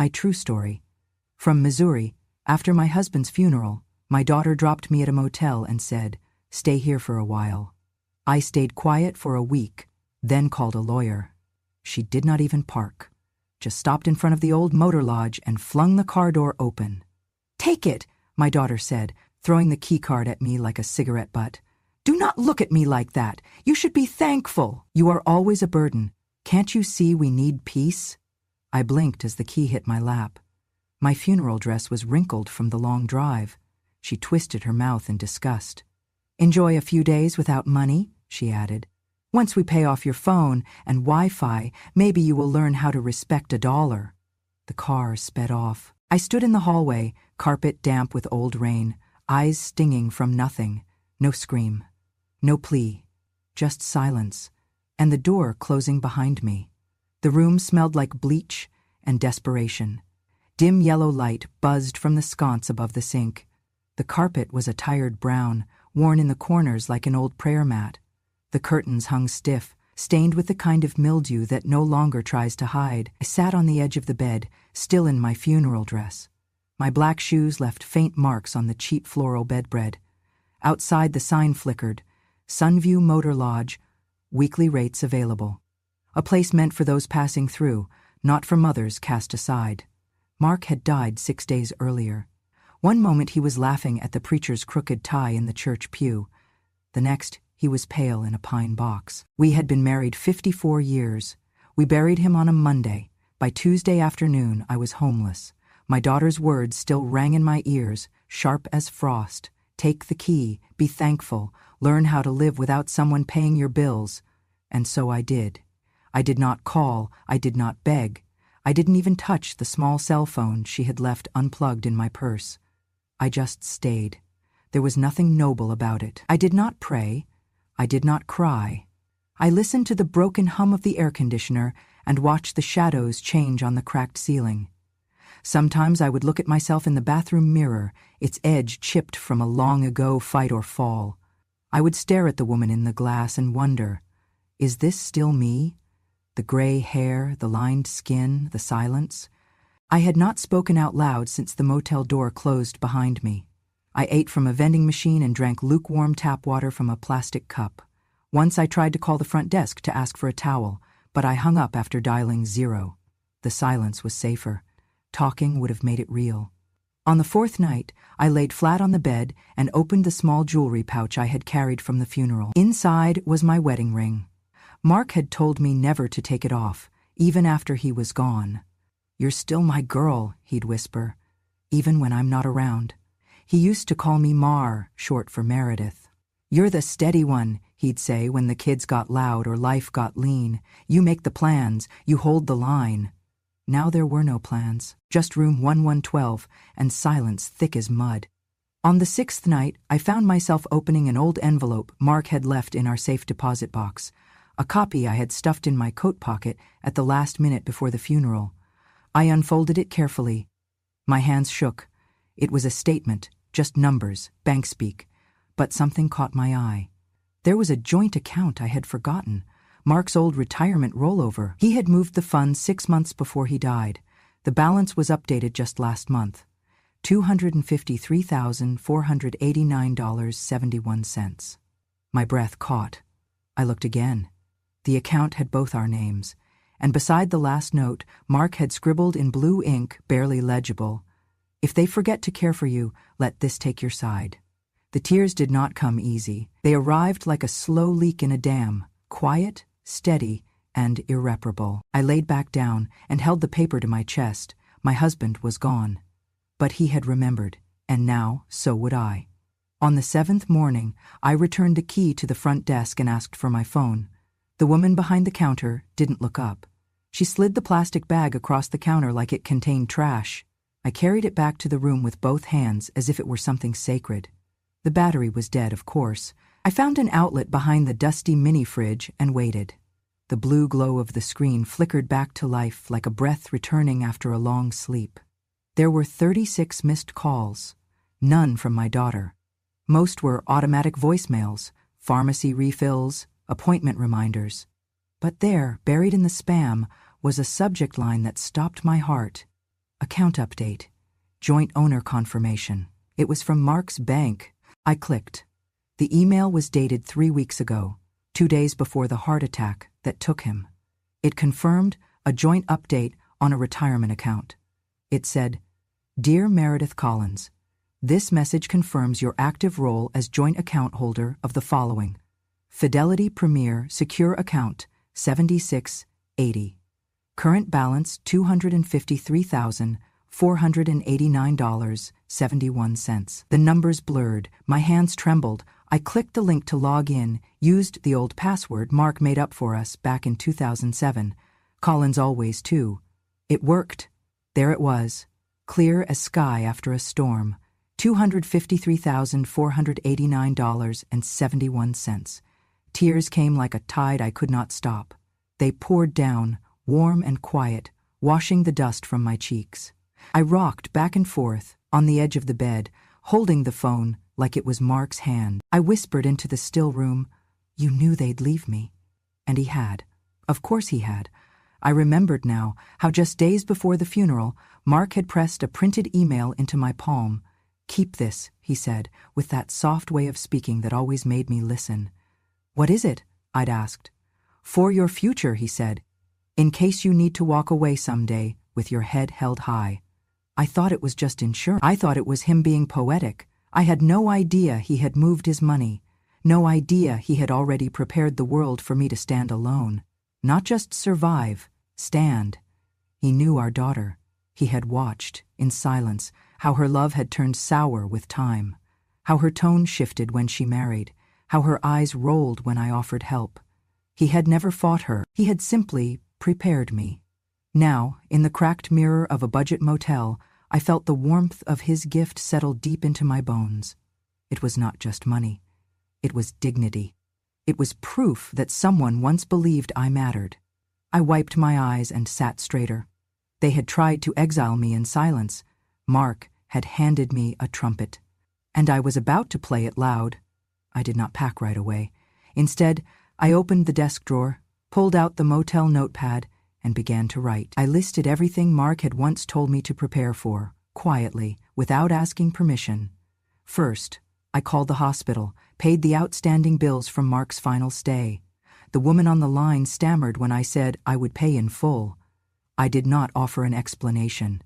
My true story. From Missouri, after my husband's funeral, my daughter dropped me at a motel and said, "Stay here for a while." I stayed quiet for a week, then called a lawyer. She did not even park, just stopped in front of the old motor lodge and flung the car door open. "Take it," my daughter said, throwing the key card at me like a cigarette butt. "Do not look at me like that. You should be thankful. You are always a burden. Can't you see we need peace?" I blinked as the key hit my lap. My funeral dress was wrinkled from the long drive. She twisted her mouth in disgust. "Enjoy a few days without money," she added. "Once we pay off your phone and Wi-Fi, maybe you will learn how to respect $1. The car sped off. I stood in the hallway, carpet damp with old rain, eyes stinging from nothing. No scream, no plea, just silence, and the door closing behind me. The room smelled like bleach and desperation. Dim yellow light buzzed from the sconce above the sink. The carpet was a tired brown, worn in the corners like an old prayer mat. The curtains hung stiff, stained with the kind of mildew that no longer tries to hide. I sat on the edge of the bed, still in my funeral dress. My black shoes left faint marks on the cheap floral bedbread. Outside the sign flickered, Sunview Motor Lodge, weekly rates available. A place meant for those passing through, not for mothers cast aside. Mark had died 6 days earlier. One moment he was laughing at the preacher's crooked tie in the church pew. The next, he was pale in a pine box. We had been married 54 years. We buried him on a Monday. By Tuesday afternoon, I was homeless. My daughter's words still rang in my ears, sharp as frost. Take the key, be thankful, learn how to live without someone paying your bills. And so I did. I did not call, I did not beg. I didn't even touch the small cell phone she had left unplugged in my purse. I just stayed. There was nothing noble about it. I did not pray. I did not cry. I listened to the broken hum of the air conditioner and watched the shadows change on the cracked ceiling. Sometimes I would look at myself in the bathroom mirror, its edge chipped from a long-ago fight or fall. I would stare at the woman in the glass and wonder, is this still me? The gray hair, the lined skin, the silence. I had not spoken out loud since the motel door closed behind me. I ate from a vending machine and drank lukewarm tap water from a plastic cup. Once I tried to call the front desk to ask for a towel, but I hung up after dialing 0. The silence was safer. Talking would have made it real. On the 4th night, I laid flat on the bed and opened the small jewelry pouch I had carried from the funeral. Inside was my wedding ring. Mark had told me never to take it off, even after he was gone. "You're still my girl," he'd whisper, "even when I'm not around." He used to call me Mar, short for Meredith. "You're the steady one," he'd say when the kids got loud or life got lean. "You make the plans, you hold the line." Now there were no plans, just room 1112 and silence thick as mud. On the 6th night, I found myself opening an old envelope Mark had left in our safe deposit box, a copy I had stuffed in my coat pocket at the last minute before the funeral. I unfolded it carefully. My hands shook. It was a statement, just numbers, bank speak, but something caught my eye. There was a joint account I had forgotten, Mark's old retirement rollover. He had moved the funds 6 months before he died. The balance was updated just last month. $253,489.71. My breath caught. I looked again. The account had both our names, and beside the last note, Mark had scribbled in blue ink, barely legible, "If they forget to care for you, let this take your side." The tears did not come easy. They arrived like a slow leak in a dam, quiet, steady, and irreparable. I laid back down and held the paper to my chest. My husband was gone. But he had remembered, and now so would I. On the 7th morning, I returned the key to the front desk and asked for my phone. The woman behind the counter didn't look up. She slid the plastic bag across the counter like it contained trash. I carried it back to the room with both hands as if it were something sacred. The battery was dead, of course. I found an outlet behind the dusty mini-fridge and waited. The blue glow of the screen flickered back to life like a breath returning after a long sleep. There were 36 missed calls, none from my daughter. Most were automatic voicemails, pharmacy refills, appointment reminders. But there, buried in the spam, was a subject line that stopped my heart. Account update. Joint owner confirmation. It was from Mark's bank. I clicked. The email was dated 3 weeks ago, 2 days before the heart attack that took him. It confirmed a joint update on a retirement account. It said, "Dear Meredith Collins, this message confirms your active role as joint account holder of the following: Fidelity Premier Secure Account 7680. Current balance $253,489.71. The numbers blurred, my hands trembled. I clicked the link to log in, used the old password Mark made up for us back in 2007. Collins always too. It worked. There it was, clear as sky after a storm. $253,489.71. Tears came like a tide I could not stop. They poured down, warm and quiet, washing the dust from my cheeks. I rocked back and forth, on the edge of the bed, holding the phone like it was Mark's hand. I whispered into the still room, "You knew they'd leave me." And he had. Of course he had. I remembered now how just days before the funeral, Mark had pressed a printed email into my palm. "Keep this," he said, with that soft way of speaking that always made me listen. "What is it?" I'd asked. "For your future," he said, "in case you need to walk away someday with your head held high." I thought it was just insurance. I thought it was him being poetic. I had no idea he had moved his money. No idea he had already prepared the world for me to stand alone. Not just survive, stand. He knew our daughter. He had watched, in silence, how her love had turned sour with time, how her tone shifted when she married, how her eyes rolled when I offered help. He had never fought her. He had simply prepared me. Now, in the cracked mirror of a budget motel, I felt the warmth of his gift settle deep into my bones. It was not just money. It was dignity. It was proof that someone once believed I mattered. I wiped my eyes and sat straighter. They had tried to exile me in silence. Mark had handed me a trumpet, and I was about to play it loud. I did not pack right away. Instead, I opened the desk drawer, pulled out the motel notepad, and began to write. I listed everything Mark had once told me to prepare for, quietly, without asking permission. First, I called the hospital, paid the outstanding bills from Mark's final stay. The woman on the line stammered when I said I would pay in full. I did not offer an explanation.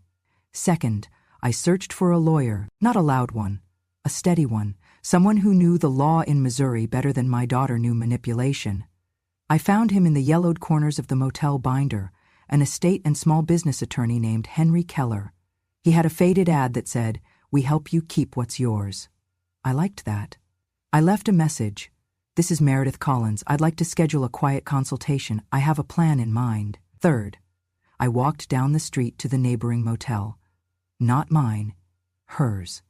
Second, I searched for a lawyer, not a loud one, a steady one, someone who knew the law in Missouri better than my daughter knew manipulation. I found him in the yellowed corners of the motel binder, an estate and small business attorney named Henry Keller. He had a faded ad that said, "We help you keep what's yours." I liked that. I left a message. "This is Meredith Collins. I'd like to schedule a quiet consultation. I have a plan in mind." Third, I walked down the street to the neighboring motel. Not mine, hers.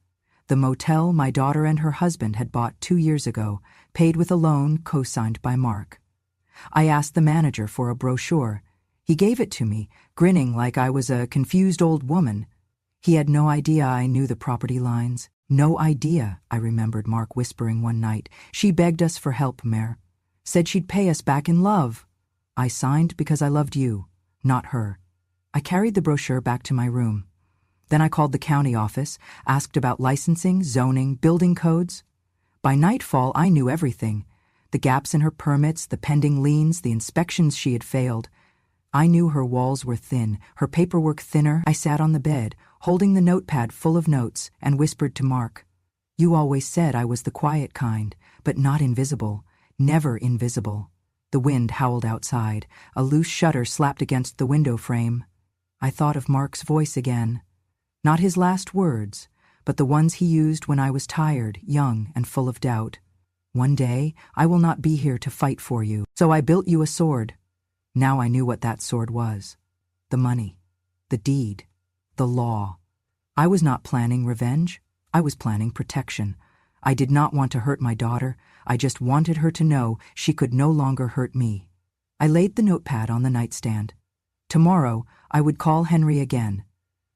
The motel my daughter and her husband had bought 2 years ago, paid with a loan co-signed by Mark. I asked the manager for a brochure. He gave it to me, grinning like I was a confused old woman. He had no idea I knew the property lines. No idea, I remembered Mark whispering one night. "She begged us for help, Mare. Said she'd pay us back in love." I signed because I loved you, not her. I carried the brochure back to my room. Then I called the county office, asked about licensing, zoning, building codes. By nightfall, I knew everything. The gaps in her permits, the pending liens, the inspections she had failed. I knew her walls were thin, her paperwork thinner. I sat on the bed, holding the notepad full of notes, and whispered to Mark, "You always said I was the quiet kind, but not invisible, never invisible." The wind howled outside. A loose shutter slapped against the window frame. I thought of Mark's voice again. Not his last words, but the ones he used when I was tired, young, and full of doubt. "One day, I will not be here to fight for you, so I built you a sword." Now I knew what that sword was. The money. The deed. The law. I was not planning revenge. I was planning protection. I did not want to hurt my daughter. I just wanted her to know she could no longer hurt me. I laid the notepad on the nightstand. Tomorrow, I would call Henry again.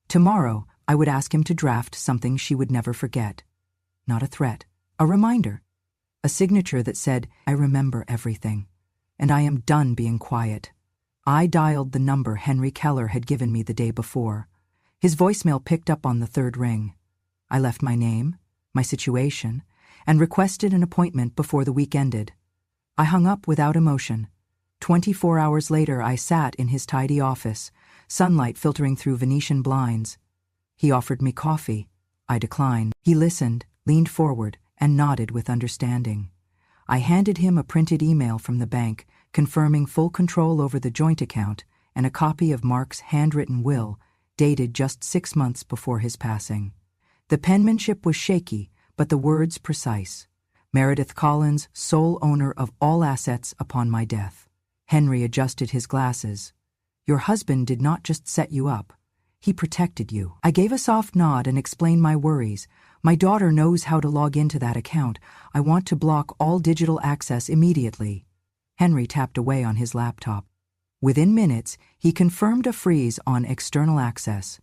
Tomorrow, I would ask him to draft something she would never forget. Not a threat, a reminder. A signature that said, "I remember everything, and I am done being quiet." I dialed the number Henry Keller had given me the day before. His voicemail picked up on the third ring. I left my name, my situation, and requested an appointment before the week ended. I hung up without emotion. 24 hours later, I sat in his tidy office, sunlight filtering through Venetian blinds. He offered me coffee. I declined. He listened, leaned forward, and nodded with understanding. I handed him a printed email from the bank, confirming full control over the joint account and a copy of Mark's handwritten will, dated just 6 months before his passing. The penmanship was shaky, but the words precise. Meredith Collins, sole owner of all assets upon my death. Henry adjusted his glasses. Your husband did not just set you up. He protected you. I gave a soft nod and explained my worries. My daughter knows how to log into that account. I want to block all digital access immediately. Henry tapped away on his laptop. Within minutes, he confirmed a freeze on external access.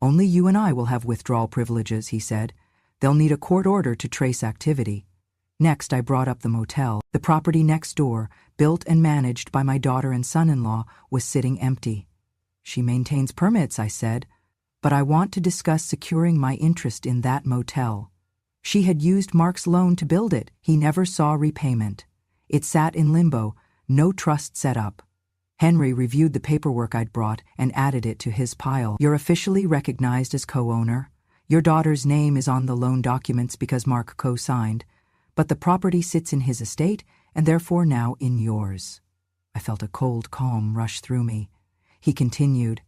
Only you and I will have withdrawal privileges, he said. They'll need a court order to trace activity. Next, I brought up the motel. The property next door, built and managed by my daughter and son-in-law, was sitting empty. She maintains permits, I said, but I want to discuss securing my interest in that motel. She had used Mark's loan to build it. He never saw repayment. It sat in limbo, no trust set up. Henry reviewed the paperwork I'd brought and added it to his pile. You're officially recognized as co-owner. Your daughter's name is on the loan documents because Mark co-signed, but the property sits in his estate and therefore now in yours. I felt a cold calm rush through me. He continued,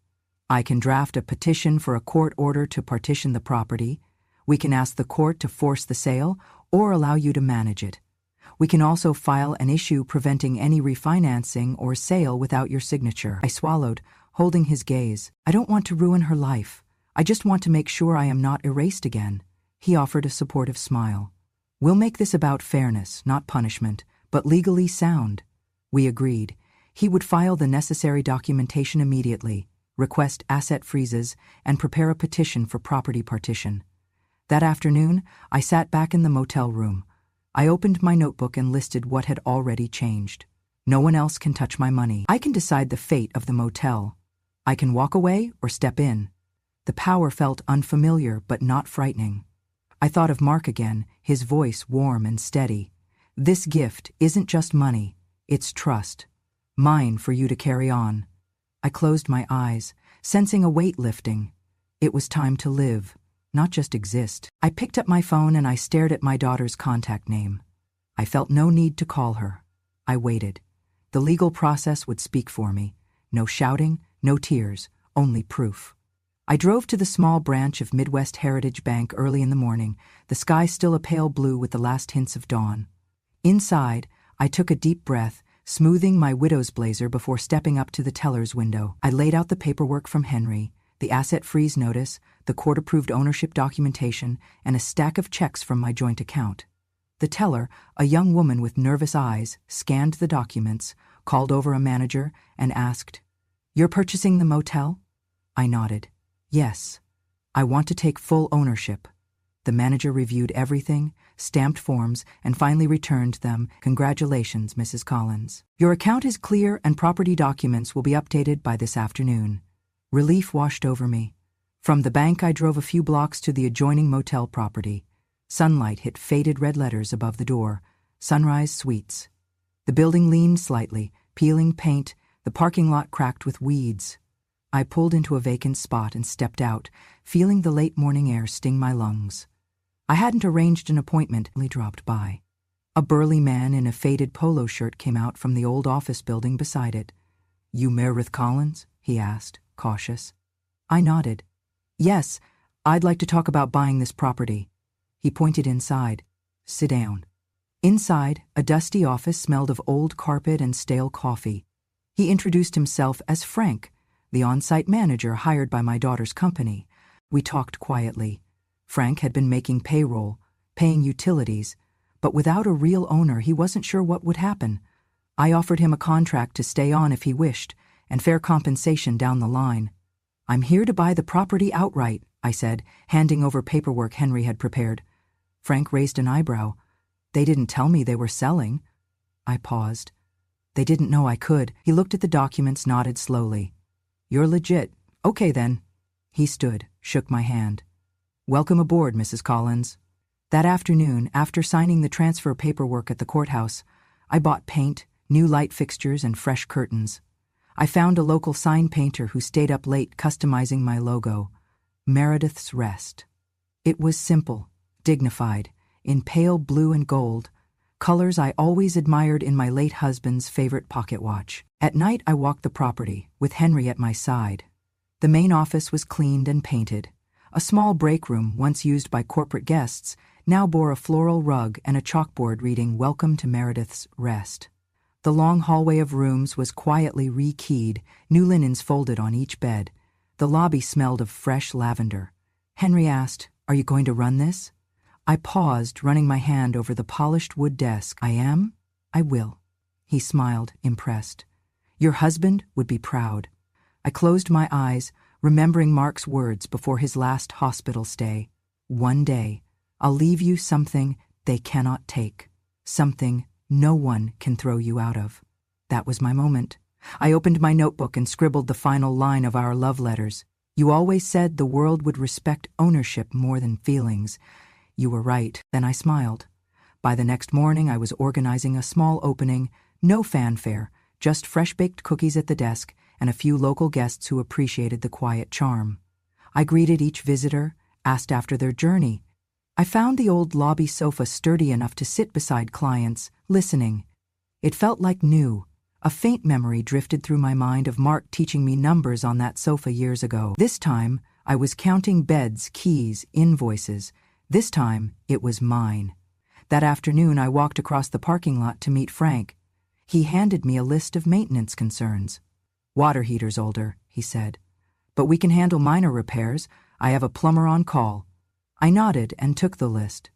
I can draft a petition for a court order to partition the property. We can ask the court to force the sale or allow you to manage it. We can also file an issue preventing any refinancing or sale without your signature. I swallowed, holding his gaze. I don't want to ruin her life. I just want to make sure I am not erased again. He offered a supportive smile. We'll make this about fairness, not punishment, but legally sound. We agreed. He would file the necessary documentation immediately, request asset freezes, and prepare a petition for property partition. That afternoon, I sat back in the motel room. I opened my notebook and listed what had already changed. No one else can touch my money. I can decide the fate of the motel. I can walk away or step in. The power felt unfamiliar but not frightening. I thought of Mark again, his voice warm and steady. This gift isn't just money, it's trust. Mine for you to carry on. I closed my eyes, sensing a weight lifting. It was time to live, not just exist. I picked up my phone and I stared at my daughter's contact name. I felt no need to call her. I waited. The legal process would speak for me. No shouting, no tears, only proof. I drove to the small branch of Midwest Heritage Bank early in the morning, the sky still a pale blue with the last hints of dawn. Inside, I took a deep breath, smoothing my widow's blazer before stepping up to the teller's window. I laid out the paperwork from Henry, the asset freeze notice, the court-approved ownership documentation, and a stack of checks from my joint account. The teller, a young woman with nervous eyes, scanned the documents, called over a manager, and asked, "You're purchasing the motel?" I nodded. "Yes. I want to take full ownership." The manager reviewed everything, stamped forms, and finally returned them. "Congratulations, Mrs. Collins. Your account is clear and property documents will be updated by this afternoon." Relief washed over me. From the bank, I drove a few blocks to the adjoining motel property. Sunlight hit faded red letters above the door, Sunrise Suites. The building leaned slightly, peeling paint, the parking lot cracked with weeds. I pulled into a vacant spot and stepped out, feeling the late morning air sting my lungs. I hadn't arranged an appointment, only dropped by. A burly man in a faded polo shirt came out from the old office building beside it. "You Meredith Collins?" he asked, cautious. I nodded. "Yes, I'd like to talk about buying this property." He pointed inside. "Sit down." Inside, a dusty office smelled of old carpet and stale coffee. He introduced himself as Frank, the on-site manager hired by my daughter's company. We talked quietly. Frank had been making payroll, paying utilities, but without a real owner he wasn't sure what would happen. I offered him a contract to stay on if he wished, and fair compensation down the line. "I'm here to buy the property outright," I said, handing over paperwork Henry had prepared. Frank raised an eyebrow. "They didn't tell me they were selling." I paused. "They didn't know I could." He looked at the documents, nodded slowly. "You're legit. Okay then." He stood. shook my hand. "Welcome aboard, Mrs. Collins." That afternoon, after signing the transfer paperwork at the courthouse, I bought paint, new light fixtures, and fresh curtains. I found a local sign painter who stayed up late customizing my logo, Meredith's Rest. It was simple, dignified, in pale blue and gold, colors I always admired in my late husband's favorite pocket watch. At night I walked the property, with Henry at my side. The main office was cleaned and painted. A small break room, once used by corporate guests, now bore a floral rug and a chalkboard reading "Welcome to Meredith's Rest." The long hallway of rooms was quietly rekeyed, new linens folded on each bed. The lobby smelled of fresh lavender. Henry asked, "Are you going to run this?" I paused, running my hand over the polished wood desk. "I am? I will." He smiled, impressed. "Your husband would be proud." I closed my eyes, remembering Mark's words before his last hospital stay. "One day, I'll leave you something they cannot take, something no one can throw you out of." That was my moment. I opened my notebook and scribbled the final line of our love letters. "You always said the world would respect ownership more than feelings. You were right." Then I smiled. By the next morning I was organizing a small opening, no fanfare, just fresh-baked cookies at the desk and a few local guests who appreciated the quiet charm. I greeted each visitor, asked after their journey. I found the old lobby sofa sturdy enough to sit beside clients, listening. It felt like new. A faint memory drifted through my mind of Mark teaching me numbers on that sofa years ago. This time, I was counting beds, keys, invoices. This time, it was mine. That afternoon, I walked across the parking lot to meet Frank. He handed me a list of maintenance concerns. "Water heater's older," he said. "But we can handle minor repairs. I have a plumber on call." I nodded and took the list.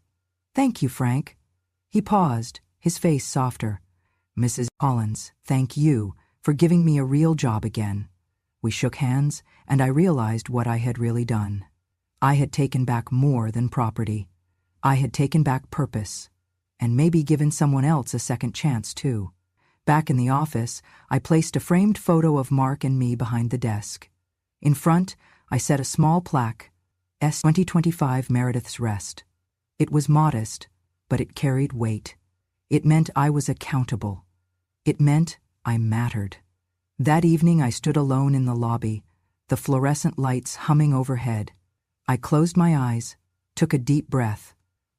"Thank you, Frank." He paused, his face softer. "Mrs. Collins, thank you for giving me a real job again." We shook hands, and I realized what I had really done. I had taken back more than property. I had taken back purpose, and maybe given someone else a second chance, too. Back in the office, I placed a framed photo of Mark and me behind the desk. In front, I set a small plaque, S 2025 Meredith's Rest. It was modest, but it carried weight. It meant I was accountable. It meant I mattered. That evening I stood alone in the lobby, the fluorescent lights humming overhead. I closed my eyes, took a deep breath.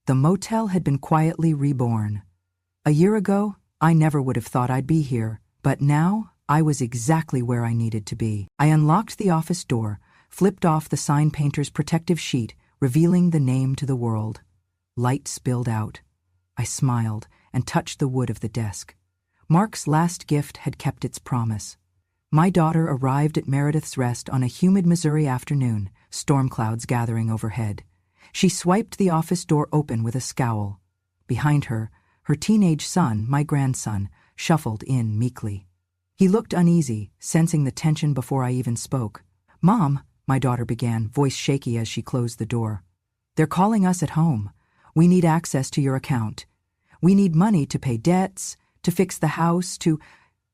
The motel had been quietly reborn. A year ago, I never would have thought I'd be here, but now I was exactly where I needed to be. I unlocked the office door, flipped off the sign painter's protective sheet, revealing the name to the world. Light spilled out. I smiled and touched the wood of the desk. Mark's last gift had kept its promise. My daughter arrived at Meredith's Rest on a humid Missouri afternoon, storm clouds gathering overhead. She swiped the office door open with a scowl. Behind her, her teenage son, my grandson, shuffled in meekly. He looked uneasy, sensing the tension before I even spoke. "Mom," my daughter began, voice shaky as she closed the door. "They're calling us at home. We need access to your account. We need money to pay debts, to fix the house, to—"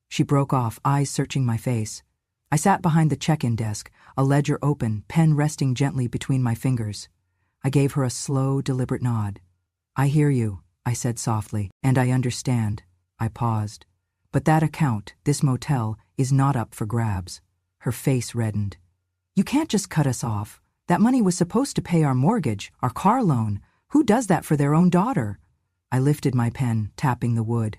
She broke off, eyes searching my face. I sat behind the check-in desk, a ledger open, pen resting gently between my fingers. I gave her a slow, deliberate nod. "I hear you," I said softly, "and I understand." I paused. "But that account, this motel, is not up for grabs." Her face reddened. "You can't just cut us off. That money was supposed to pay our mortgage, our car loan. Who does that for their own daughter?" I lifted my pen, tapping the wood.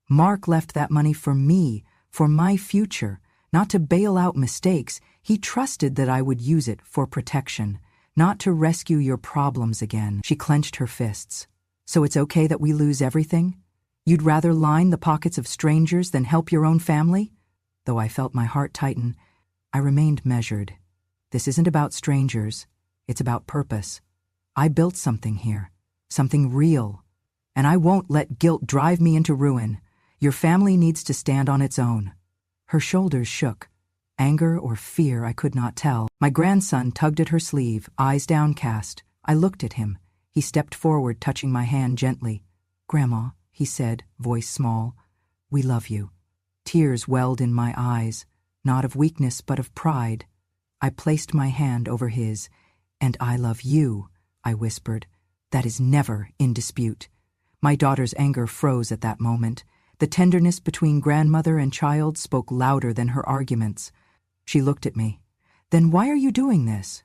"Mark left that money for me, for my future, not to bail out mistakes. He trusted that I would use it for protection, not to rescue your problems again." She clenched her fists. "So it's okay that we lose everything? You'd rather line the pockets of strangers than help your own family?" Though I felt my heart tighten, I remained measured. "This isn't about strangers. It's about purpose. I built something here, something real, and I won't let guilt drive me into ruin. Your family needs to stand on its own." Her shoulders shook. Anger or fear, I could not tell. My grandson tugged at her sleeve, eyes downcast. I looked at him. He stepped forward, touching my hand gently. "Grandma," he said, voice small, "we love you." Tears welled in my eyes, not of weakness but of pride. I placed my hand over his. "And I love you," I whispered. "That is never in dispute." My daughter's anger froze at that moment. The tenderness between grandmother and child spoke louder than her arguments. She looked at me. "Then why are you doing this?"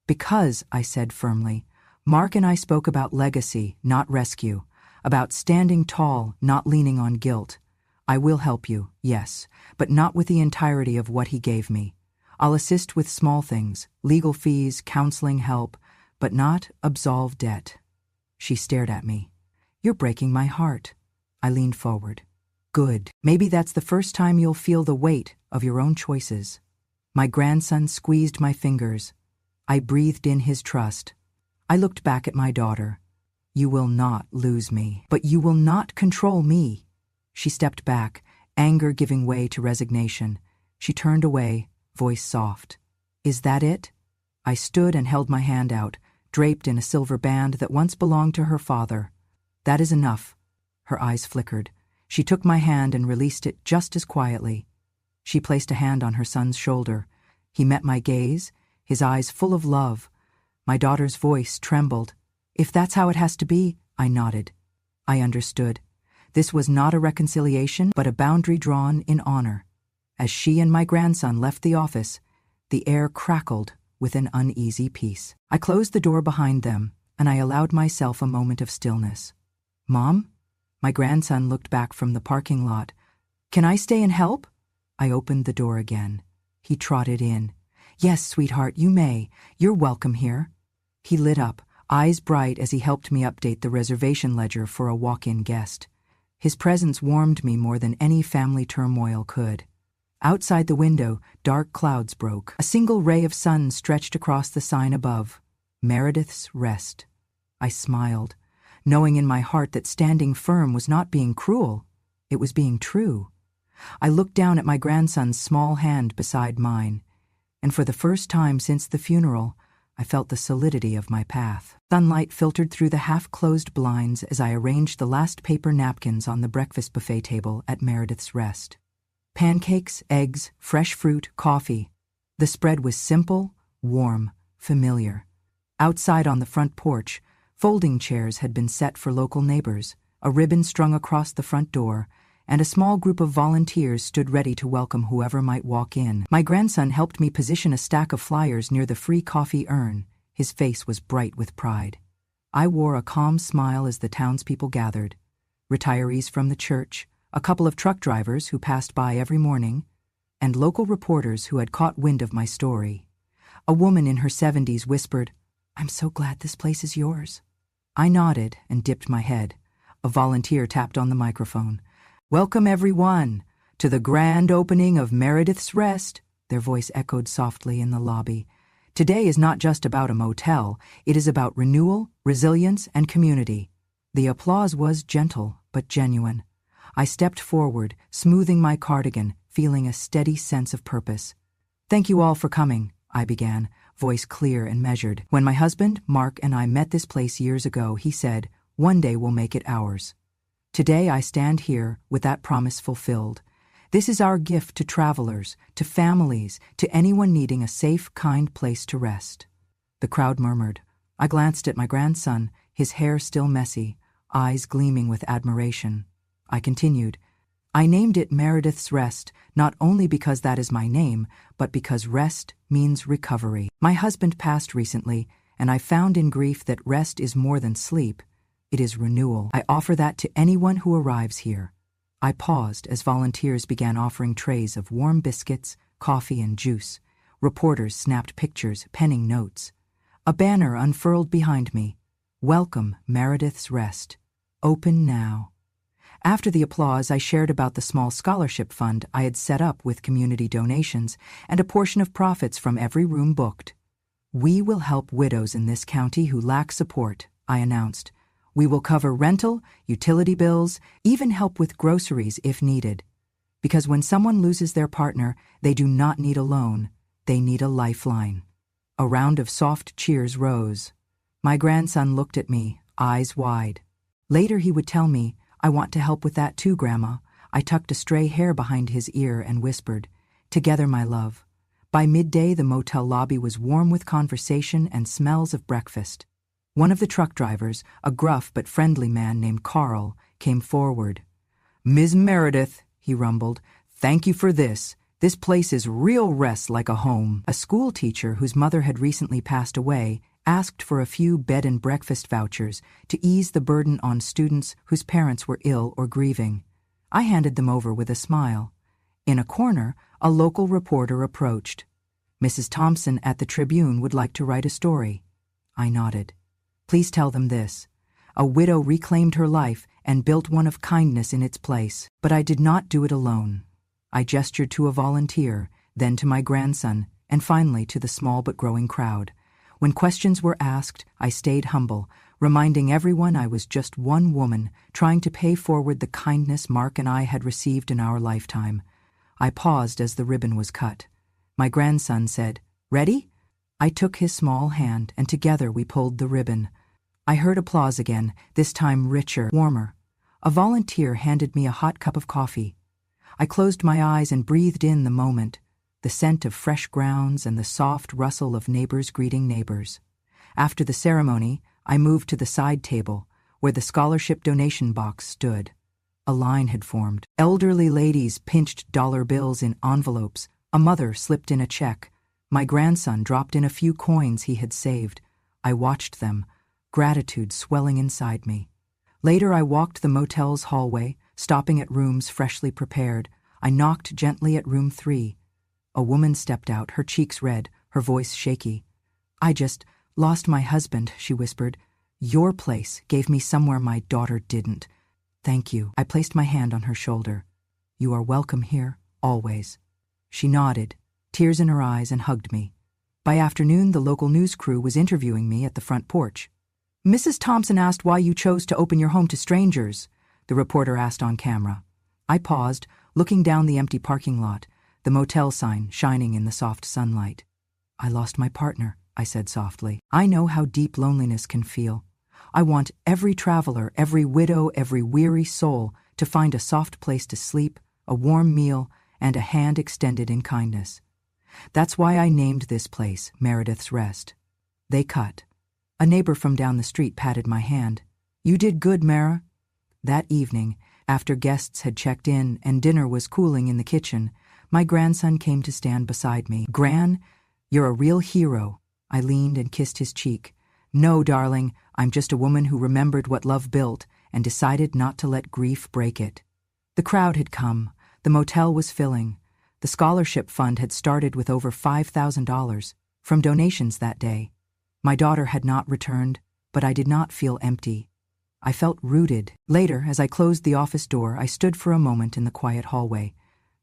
"Because," I said firmly, "Mark and I spoke about legacy, not rescue, about standing tall, not leaning on guilt. I will help you, yes, but not with the entirety of what he gave me. I'll assist with small things, legal fees, counseling help, but not absolve debt." She stared at me. "You're breaking my heart." I leaned forward. "Good. Maybe that's the first time you'll feel the weight of your own choices." My grandson squeezed my fingers. I breathed in his trust. I looked back at my daughter. "You will not lose me, but you will not control me." She stepped back, anger giving way to resignation. She turned away, voice soft. "Is that it?" I stood and held my hand out, draped in a silver band that once belonged to her father. "That is enough." Her eyes flickered. She took my hand and released it just as quietly. She placed a hand on her son's shoulder. He met my gaze, his eyes full of love. My daughter's voice trembled. "If that's how it has to be," I nodded. I understood. This was not a reconciliation, but a boundary drawn in honor. As she and my grandson left the office, the air crackled with an uneasy peace. I closed the door behind them, and I allowed myself a moment of stillness. "Mom?" My grandson looked back from the parking lot. "Can I stay and help?" I opened the door again. He trotted in. "Yes, sweetheart, you may. You're welcome here." He lit up, eyes bright as he helped me update the reservation ledger for a walk-in guest. His presence warmed me more than any family turmoil could. Outside the window, dark clouds broke. A single ray of sun stretched across the sign above. Meredith's Rest. I smiled, knowing in my heart that standing firm was not being cruel, it was being true. I looked down at my grandson's small hand beside mine, and for the first time since the funeral, I felt the solidity of my path. Sunlight filtered through the half-closed blinds as I arranged the last paper napkins on the breakfast buffet table at Meredith's Rest. Pancakes, eggs, fresh fruit, coffee. The spread was simple, warm, familiar. Outside on the front porch, folding chairs had been set for local neighbors, a ribbon strung across the front door, and a small group of volunteers stood ready to welcome whoever might walk in. My grandson helped me position a stack of flyers near the free coffee urn. His face was bright with pride. I wore a calm smile as the townspeople gathered. Retirees from the church, a couple of truck drivers who passed by every morning, and local reporters who had caught wind of my story. A woman in her 70s whispered, "I'm so glad this place is yours." I nodded and dipped my head. A volunteer tapped on the microphone. "Welcome, everyone, to the grand opening of Meredith's Rest," their voice echoed softly in the lobby. "Today is not just about a motel, it is about renewal, resilience, and community." The applause was gentle but genuine. I stepped forward, smoothing my cardigan, feeling a steady sense of purpose. "Thank you all for coming," I began, voice clear and measured. "When my husband, Mark, and I met this place years ago, he said, 'One day we'll make it ours.' Today I stand here with that promise fulfilled. This is our gift to travelers, to families, to anyone needing a safe, kind place to rest." The crowd murmured. I glanced at my grandson, his hair still messy, eyes gleaming with admiration. I continued, "I named it Meredith's Rest, not only because that is my name, but because rest means recovery. My husband passed recently, and I found in grief that rest is more than sleep. It is renewal. I offer that to anyone who arrives here." I paused as volunteers began offering trays of warm biscuits, coffee, and juice. Reporters snapped pictures, penning notes. A banner unfurled behind me. "Welcome, Meredith's Rest. Open now." After the applause, I shared about the small scholarship fund I had set up with community donations and a portion of profits from every room booked. "We will help widows in this county who lack support," I announced. "We will cover rental, utility bills, even help with groceries if needed. Because when someone loses their partner, they do not need a loan, they need a lifeline." A round of soft cheers rose. My grandson looked at me, eyes wide. Later he would tell me, "I want to help with that too, Grandma." I tucked a stray hair behind his ear and whispered, "Together, my love." By midday, the motel lobby was warm with conversation and smells of breakfast. One of the truck drivers, a gruff but friendly man named Carl, came forward. "Ms. Meredith," he rumbled, "thank you for this. This place is real rest like a home." A school teacher whose mother had recently passed away asked for a few bed and breakfast vouchers to ease the burden on students whose parents were ill or grieving. I handed them over with a smile. In a corner, a local reporter approached. "Mrs. Thompson at the Tribune would like to write a story." I nodded. "Please tell them this. A widow reclaimed her life and built one of kindness in its place. But I did not do it alone. I gestured to a volunteer, then to my grandson, and finally to the small but growing crowd. When questions were asked, I stayed humble, reminding everyone I was just one woman trying to pay forward the kindness Mark and I had received in our lifetime. I paused as the ribbon was cut. My grandson said, "Ready?" I took his small hand, and together we pulled the ribbon. I heard applause again, this time richer, warmer. A volunteer handed me a hot cup of coffee. I closed my eyes and breathed in the moment, the scent of fresh grounds and the soft rustle of neighbors greeting neighbors. After the ceremony, I moved to the side table, where the scholarship donation box stood. A line had formed. Elderly ladies pinched dollar bills in envelopes. A mother slipped in a check. My grandson dropped in a few coins he had saved. I watched them, gratitude swelling inside me. Later I walked the motel's hallway, stopping at rooms freshly prepared. I knocked gently at room 3. A woman stepped out, her cheeks red, her voice shaky. "I just lost my husband," she whispered. "Your place gave me somewhere my daughter didn't. Thank you." I placed my hand on her shoulder. "You are welcome here, always." She nodded, tears in her eyes, and hugged me. By afternoon, the local news crew was interviewing me at the front porch. "Mrs. Thompson asked why you chose to open your home to strangers," the reporter asked on camera. I paused, looking down the empty parking lot, the motel sign shining in the soft sunlight. "I lost my partner," I said softly. "I know how deep loneliness can feel. I want every traveler, every widow, every weary soul to find a soft place to sleep, a warm meal, and a hand extended in kindness. That's why I named this place Meredith's Rest." They cut. A neighbor from down the street patted my hand. "You did good, Mara." That evening, after guests had checked in and dinner was cooling in the kitchen, my grandson came to stand beside me. "Gran, you're a real hero." I leaned and kissed his cheek. "No, darling, I'm just a woman who remembered what love built and decided not to let grief break it." The crowd had come. The motel was filling. The scholarship fund had started with over $5,000 from donations that day. My daughter had not returned, but I did not feel empty. I felt rooted. Later, as I closed the office door, I stood for a moment in the quiet hallway.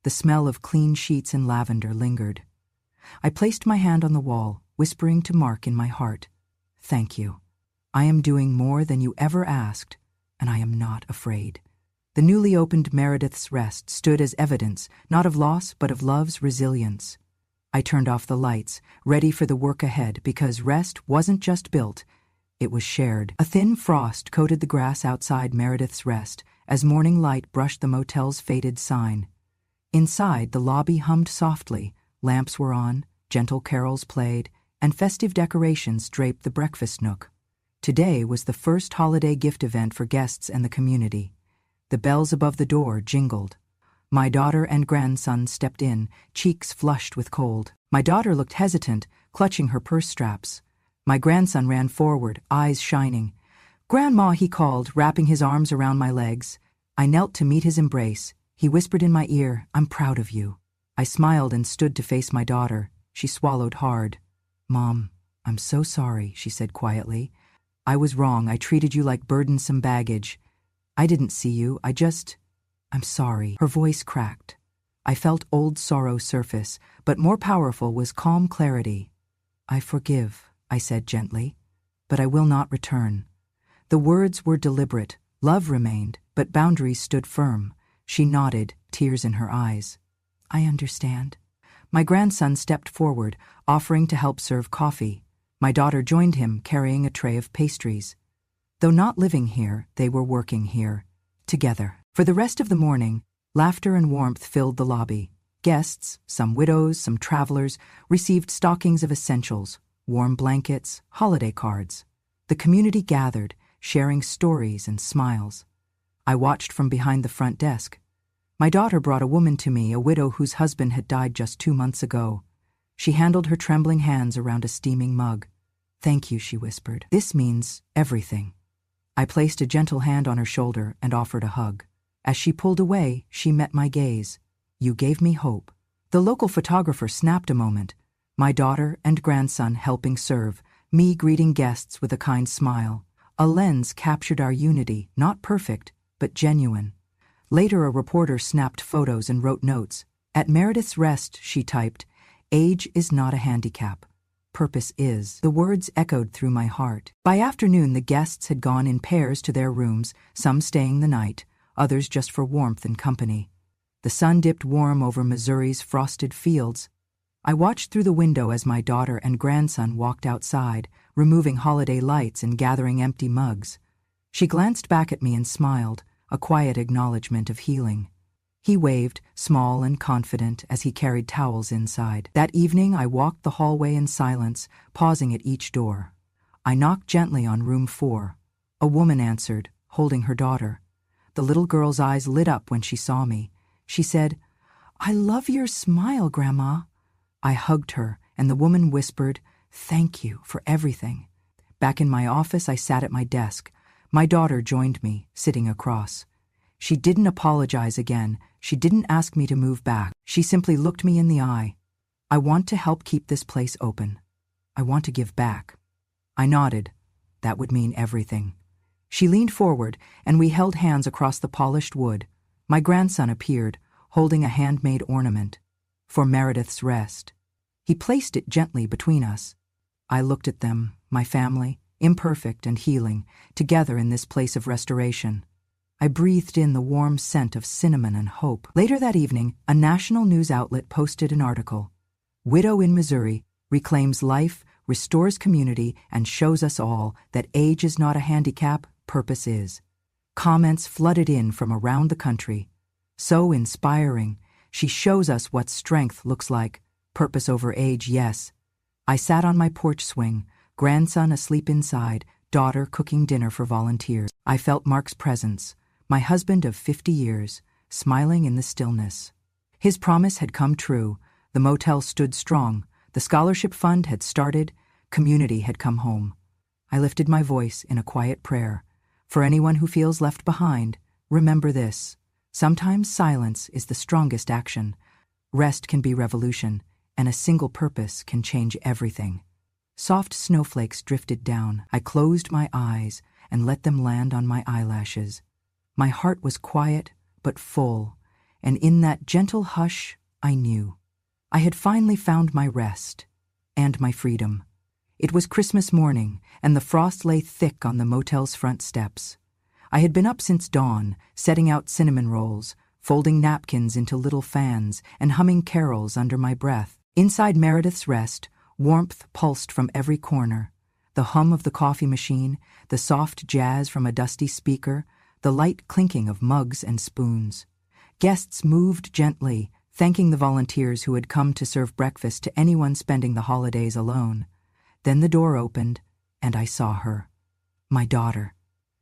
The smell of clean sheets and lavender lingered. I placed my hand on the wall, whispering to Mark in my heart, "Thank you. I am doing more than you ever asked, and I am not afraid." The newly opened Meredith's Rest stood as evidence, not of loss, but of love's resilience. I turned off the lights, ready for the work ahead, because rest wasn't just built, it was shared. A thin frost coated the grass outside Meredith's Rest as morning light brushed the motel's faded sign. Inside, the lobby hummed softly, lamps were on, gentle carols played, and festive decorations draped the breakfast nook. Today was the first holiday gift event for guests and the community. The bells above the door jingled. My daughter and grandson stepped in, cheeks flushed with cold. My daughter looked hesitant, clutching her purse straps. My grandson ran forward, eyes shining. "Grandma," he called, wrapping his arms around my legs. I knelt to meet his embrace. He whispered in my ear, "I'm proud of you." I smiled and stood to face my daughter. She swallowed hard. "Mom, I'm so sorry," she said quietly. "I was wrong. I treated you like burdensome baggage. I didn't see you. I'm sorry." Her voice cracked. I felt old sorrow surface, but more powerful was calm clarity. "I forgive," I said gently, "but I will not return." The words were deliberate. Love remained, but boundaries stood firm. She nodded, tears in her eyes. "I understand." My grandson stepped forward, offering to help serve coffee. My daughter joined him, carrying a tray of pastries. Though not living here, they were working here, together. For the rest of the morning, laughter and warmth filled the lobby. Guests, some widows, some travelers, received stockings of essentials, warm blankets, holiday cards. The community gathered, sharing stories and smiles. I watched from behind the front desk. My daughter brought a woman to me, a widow whose husband had died just 2 months ago. She handled her trembling hands around a steaming mug. "Thank you," she whispered. "This means everything." I placed a gentle hand on her shoulder and offered a hug. As she pulled away, she met my gaze. "You gave me hope." The local photographer snapped a moment. My daughter and grandson helping serve, me greeting guests with a kind smile. A lens captured our unity, not perfect, but genuine. Later, a reporter snapped photos and wrote notes. "At Meredith's Rest," she typed, "age is not a handicap. Purpose is." The words echoed through my heart. By afternoon, the guests had gone in pairs to their rooms, some staying the night, others just for warmth and company. The sun dipped warm over Missouri's frosted fields. I watched through the window as my daughter and grandson walked outside, removing holiday lights and gathering empty mugs. She glanced back at me and smiled, a quiet acknowledgement of healing. He waved, small and confident, as he carried towels inside. That evening, I walked the hallway in silence, pausing at each door. I knocked gently on room 4. A woman answered, holding her daughter. The little girl's eyes lit up when she saw me. She said, "I love your smile, Grandma." I hugged her, and the woman whispered, "Thank you for everything." Back in my office, I sat at my desk. My daughter joined me, sitting across. She didn't apologize again. She didn't ask me to move back. She simply looked me in the eye. "I want to help keep this place open. I want to give back." I nodded. That would mean everything. She leaned forward, and we held hands across the polished wood. My grandson appeared, holding a handmade ornament. "For Meredith's Rest." He placed it gently between us. I looked at them, my family, imperfect and healing, together in this place of restoration. I breathed in the warm scent of cinnamon and hope. Later that evening, a national news outlet posted an article. "Widow in Missouri reclaims life, restores community, and shows us all that age is not a handicap, purpose is." Comments flooded in from around the country. "So inspiring. She shows us what strength looks like. Purpose over age, yes." I sat on my porch swing, grandson asleep inside, daughter cooking dinner for volunteers. I felt Mark's presence, my husband of 50 years, smiling in the stillness. His promise had come true. The motel stood strong. The scholarship fund had started. Community had come home. I lifted my voice in a quiet prayer. For anyone who feels left behind, remember this. Sometimes silence is the strongest action. Rest can be revolution, and a single purpose can change everything. Soft snowflakes drifted down. I closed my eyes and let them land on my eyelashes. My heart was quiet but full, and in that gentle hush, I knew. I had finally found my rest and my freedom. It was Christmas morning, and the frost lay thick on the motel's front steps. I had been up since dawn, setting out cinnamon rolls, folding napkins into little fans, and humming carols under my breath. Inside Meredith's Rest, warmth pulsed from every corner. The hum of the coffee machine, the soft jazz from a dusty speaker, the light clinking of mugs and spoons. Guests moved gently, thanking the volunteers who had come to serve breakfast to anyone spending the holidays alone. Then the door opened, and I saw her. My daughter.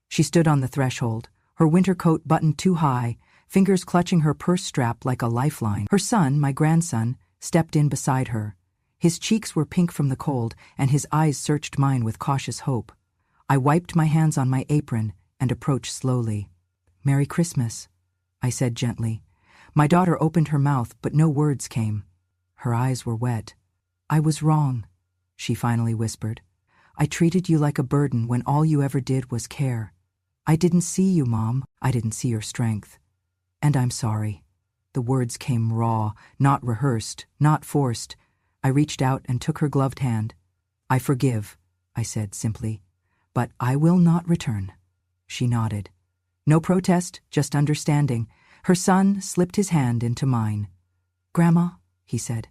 She stood on the threshold, her winter coat buttoned too high, fingers clutching her purse strap like a lifeline. Her son, my grandson, stepped in beside her. His cheeks were pink from the cold, and his eyes searched mine with cautious hope. I wiped my hands on my apron and approached slowly. "Merry Christmas," I said gently. My daughter opened her mouth, but no words came. Her eyes were wet. "I was wrong," she finally whispered. "I treated you like a burden when all you ever did was care. I didn't see you, Mom. I didn't see your strength. And I'm sorry." The words came raw, not rehearsed, not forced. I reached out and took her gloved hand. "I forgive," I said simply. "But I will not return." She nodded. No protest, just understanding. Her son slipped his hand into mine. "Grandma," he said,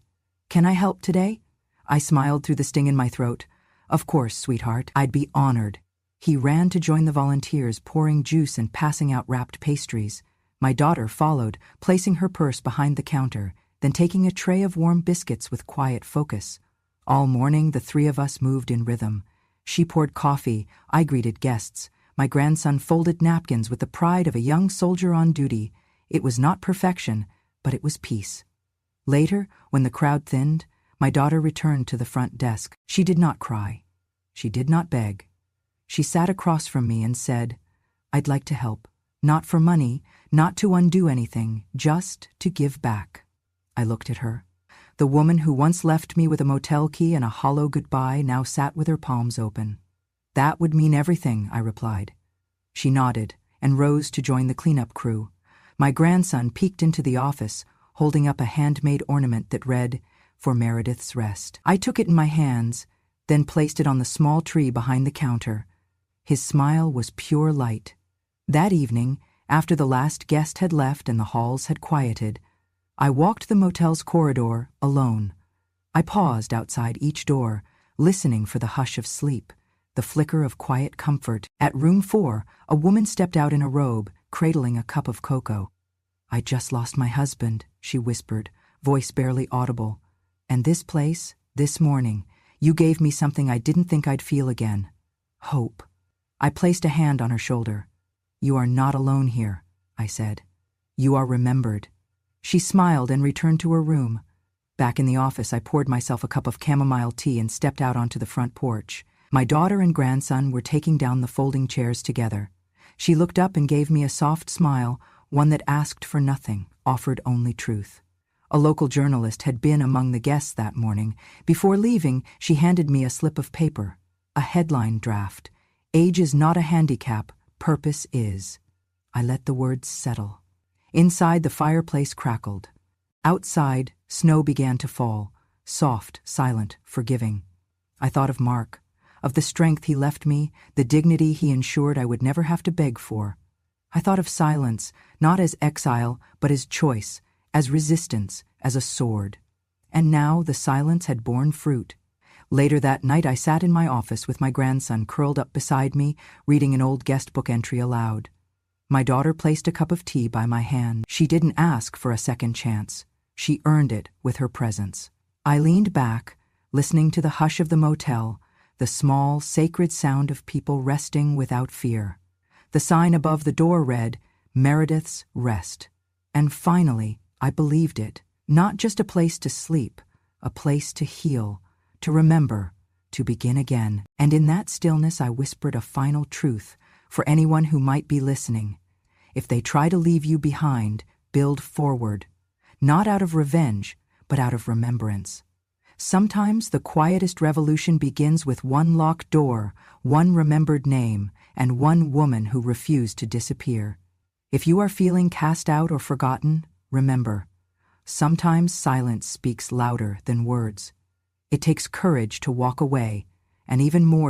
"can I help today?" I smiled through the sting in my throat. "Of course, sweetheart, I'd be honored." He ran to join the volunteers, pouring juice and passing out wrapped pastries. My daughter followed, placing her purse behind the counter, then taking a tray of warm biscuits with quiet focus. All morning, the three of us moved in rhythm. She poured coffee, I greeted guests. My grandson folded napkins with the pride of a young soldier on duty. It was not perfection, but it was peace. Later, when the crowd thinned, my daughter returned to the front desk. She did not cry. She did not beg. She sat across from me and said, "I'd like to help. Not for money, not to undo anything, just to give back." I looked at her. The woman who once left me with a motel key and a hollow goodbye now sat with her palms open. "That would mean everything," I replied. She nodded and rose to join the cleanup crew. My grandson peeked into the office, holding up a handmade ornament that read, "For Meredith's rest." I took it in my hands, then placed it on the small tree behind the counter. His smile was pure light. That evening, after the last guest had left and the halls had quieted, I walked the motel's corridor alone. I paused outside each door, listening for the hush of sleep, the flicker of quiet comfort. At room 4, a woman stepped out in a robe, cradling a cup of cocoa. "I just lost my husband," she whispered, voice barely audible. "And this place, this morning, you gave me something I didn't think I'd feel again. Hope." I placed a hand on her shoulder. "You are not alone here," I said. "You are remembered." She smiled and returned to her room. Back in the office, I poured myself a cup of chamomile tea and stepped out onto the front porch. My daughter and grandson were taking down the folding chairs together. She looked up and gave me a soft smile, one that asked for nothing, offered only truth. A local journalist had been among the guests that morning. Before leaving, she handed me a slip of paper, a headline draft. "Age is not a handicap, purpose is." I let the words settle. Inside, the fireplace crackled. Outside, snow began to fall, soft, silent, forgiving. I thought of Mark, of the strength he left me, the dignity he ensured I would never have to beg for. I thought of silence, not as exile, but as choice, as resistance, as a sword. And now the silence had borne fruit. Later that night, I sat in my office with my grandson curled up beside me, reading an old guest book entry aloud. My daughter placed a cup of tea by my hand. She didn't ask for a second chance. She earned it with her presence. I leaned back, listening to the hush of the motel, the small, sacred sound of people resting without fear. The sign above the door read, "Meredith's Rest." And finally, I believed it. Not just a place to sleep, a place to heal, to remember, to begin again. And in that stillness, I whispered a final truth for anyone who might be listening. If they try to leave you behind, build forward. Not out of revenge, but out of remembrance. Sometimes the quietest revolution begins with one locked door, one remembered name, and one woman who refused to disappear. If you are feeling cast out or forgotten, remember, sometimes silence speaks louder than words. It takes courage to walk away, and even more